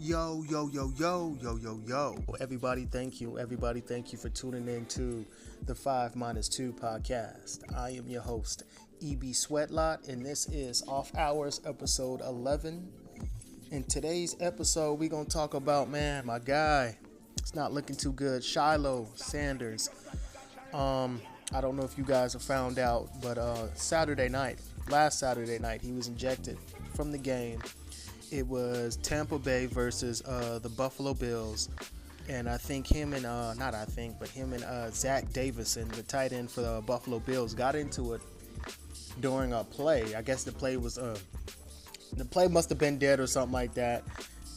Yo, yo, yo, yo, yo, yo, yo. Everybody, thank you. Everybody, thank you for tuning in to the 5minusTwo podcast. I am your host, EB Sweatlot, and this is Off Hours episode 11. In today's episode, we're going to talk about, my guy. It's not looking too good. Shilo Sanders. I don't know if you guys have found out, but last Saturday night, he was ejected from the game. It was Tampa Bay versus the Buffalo Bills, and I think him and Zach Davison, the tight end for the Buffalo Bills, got into it during a play. I guess the play must have been dead or something like that.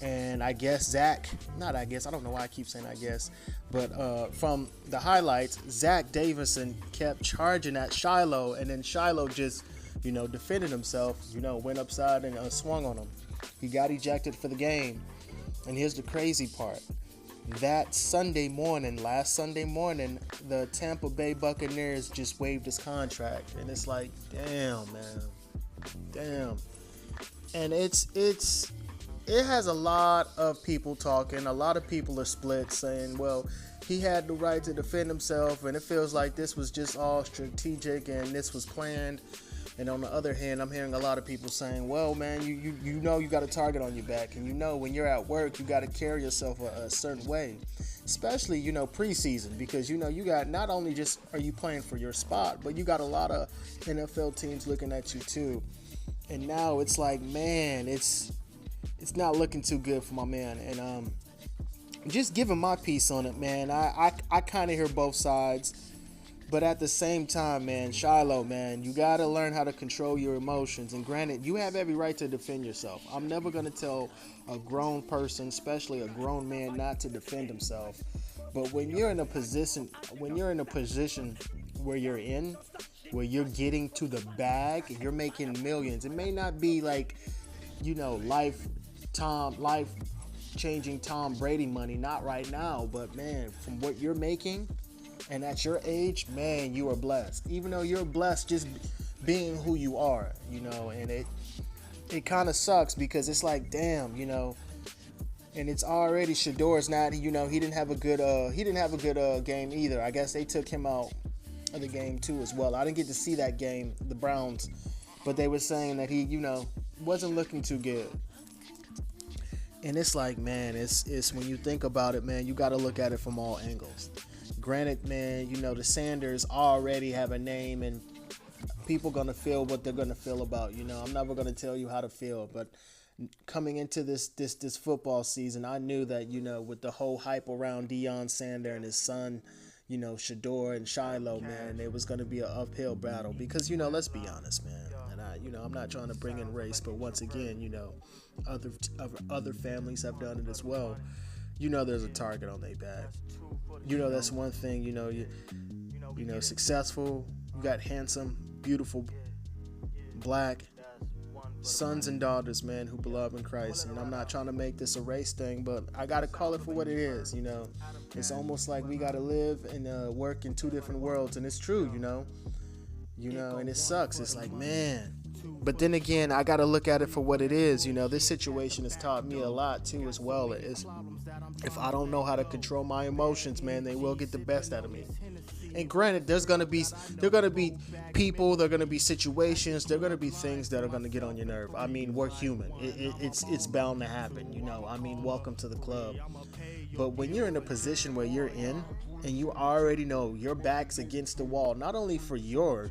And I don't know why I keep saying I guess, but from the highlights, Zach Davison kept charging at Shilo, and then Shilo just, defended himself, went upside and swung on him. He got ejected for the game. And here's the crazy part. Last Sunday morning, the Tampa Bay Buccaneers just waived his contract. And it's like, damn, man. Damn. And it has a lot of people talking. A lot of people are split saying, well, he had the right to defend himself, and it feels like this was just all strategic and this was planned. And on the other hand, I'm hearing a lot of people saying, well, man, you got a target on your back. And when you're at work, you got to carry yourself a certain way. Especially, preseason. Because, you got, not only just are you playing for your spot, but you got a lot of NFL teams looking at you too. And now it's like, man, it's not looking too good for my man. And just giving my piece on it, man. I kind of hear both sides. But at the same time, man, Shilo, man, you got to learn how to control your emotions. And granted, you have every right to defend yourself. I'm never going to tell a grown person, especially a grown man, not to defend himself. But when you're in a position where you're getting to the bag and you're making millions, it may not be like, life-changing Tom Brady money, not right now. But, man, from what you're making, and at your age, man, you are blessed. Even though you're blessed just being who you are, and it kind of sucks because it's like, damn, and it's already Shador's not, he didn't have a good game either. I guess they took him out of the game too as well. I didn't get to see that game, the Browns, but they were saying that he, wasn't looking too good. And it's like, man, it's when you think about it, man, you got to look at it from all angles. Granted, man, the Sanders already have a name, and people gonna feel what they're gonna feel about. I'm never gonna tell you how to feel, but coming into this football season, I knew that with the whole hype around Deion Sanders and his son, Shador and Shilo, man, it was gonna be an uphill battle because let's be honest, man, and I'm not trying to bring in race, but once again, other families have done it as well. There's a target on their back. That's one thing, successful, you got handsome, beautiful, black sons and daughters, man, who beloved in Christ. And I'm not trying to make this a race thing, but I got to call it for what it is, It's almost like we got to live and work in two different worlds, and it's true, and it sucks. It's like, man. But then again, I got to look at it for what it is. This situation has taught me a lot too as well. If I don't know how to control my emotions, man, they will get the best out of me. And granted, there are going to be people, there are going to be situations, there are going to be things that are going to get on your nerve. I mean, we're human. It's bound to happen, welcome to the club. But when you're in a position where you're in and you already know your back's against the wall, not only for your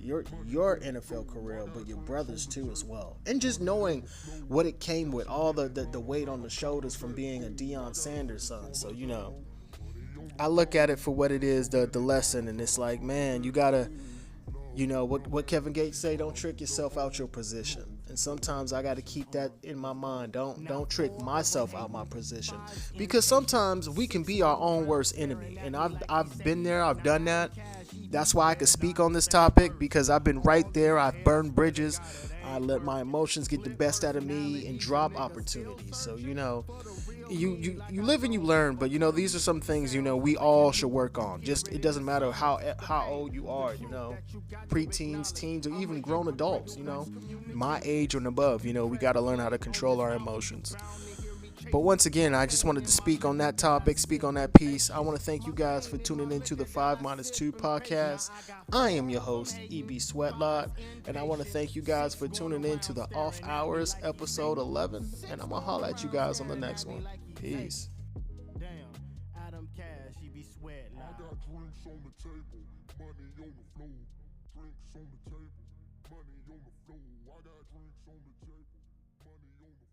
NFL career, but your brothers too as well. And just knowing what it came with, all the weight on the shoulders from being a Deion Sanders son. So, I look at it for what it is, the lesson, and it's like, man, you gotta, what Kevin Gates say, don't trick yourself out your position. And sometimes I gotta keep that in my mind. Don't trick myself out my position. Because sometimes we can be our own worst enemy. And I've been there, I've done that. That's why I can speak on this topic, because I've been right there. I've burned bridges. I let my emotions get the best out of me and drop opportunities. So, you live and you learn, but these are some things we all should work on. Just, it doesn't matter how old you are, preteens, teens, or even grown adults, my age and above. We got to learn how to control our emotions. But once again, I just wanted to speak on that topic, speak on that piece. I want to thank you guys for tuning into the 5minusTwo podcast. I am your host, EB Sweatlot, and I want to thank you guys for tuning into the Off Hours episode 11. And I'm going to holler at you guys on the next one. Peace. I got drinks on the table, money on the floor. Drinks on the table, money on the floor. I got drinks on the table, money on the floor.